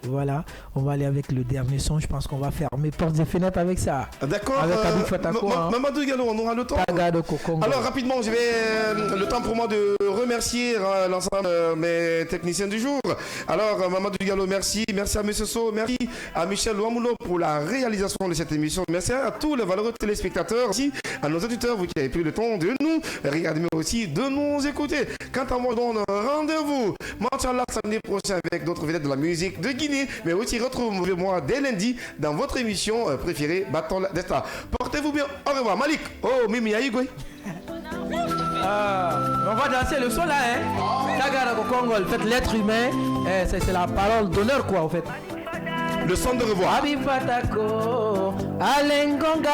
voilà. On va aller avec le dernier son, je pense qu'on va fermer portes et fenêtres avec ça. D'accord, Mamadou Diallo, on aura le temps. Alors rapidement, je vais le temps pour moi de remercier l'ensemble de mes techniciens du jour. Alors Mamadou Diallo, merci à M. So, merci à Michel Ouamoulo pour la réalisation de cette émission. Merci à tous les valeureux téléspectateurs, aussi à nos auditeurs, vous qui avez pris le temps de nous regarder, mais aussi de nous écouter. Quant à moi, je donne rendez-vous Machallah samedi prochain avec d'autres vedettes de la musique de Guinée, mais aussi retrouvez-moi dès lundi dans votre émission préférée, Battle d'État. Portez-vous bien, au revoir. Malik, oh Mimi Aïgoui. On va danser le son là, hein. Tagara Kongol, faites l'être humain, c'est la parole d'honneur quoi en fait. Le son de revoir. Abifatako, Alengonga.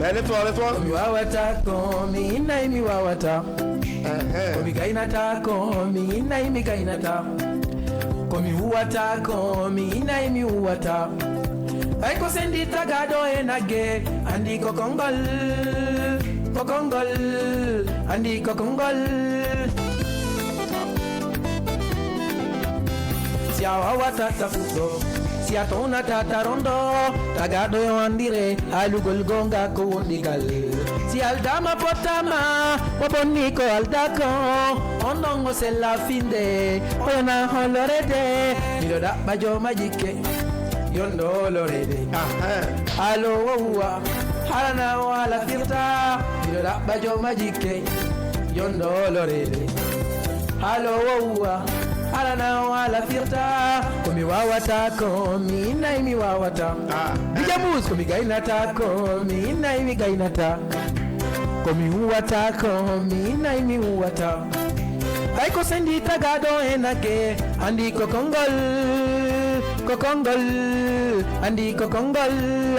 Lève-toi. Miwawata komi inai miwawata. Komi gainata komi inai mi gainata. Komi huwata komi inai mi huwata. Aiko sendi tagado enage andi kokongol. Andi kokongol. Siawa watata futo. Siatona tata rondo, tagado yo andire, alugol gonga ko wondigal. Si aldama potama, waboniko aldako, onongo se la finde, oyana holorede, miloda bajo majike, yondo lorede. Alo wowa, harana wala firta, miloda bajo majike, yondo lorede. Alo wowa. Alana wala firta komi wawata komi naimi wawata Dijamus komi gainata komi naimi gainata komi huwata komi naimi huwata Aiko sendi tagado enake andi kokongol andi kokongol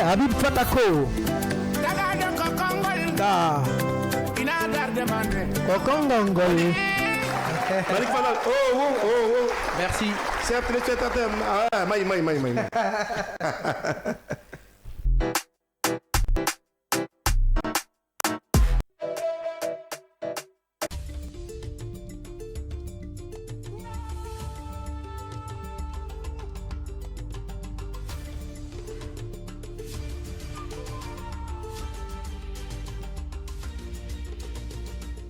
Habib Fatako tagado kokongol ina garde mande kokongol Malik Fadal, oh. Merci. C'est un téléspectateur. Maï.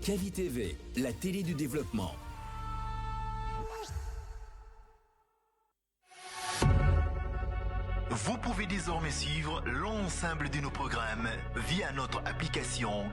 Kavi TV, la télé du développement. Vous pouvez désormais suivre l'ensemble de nos programmes via notre application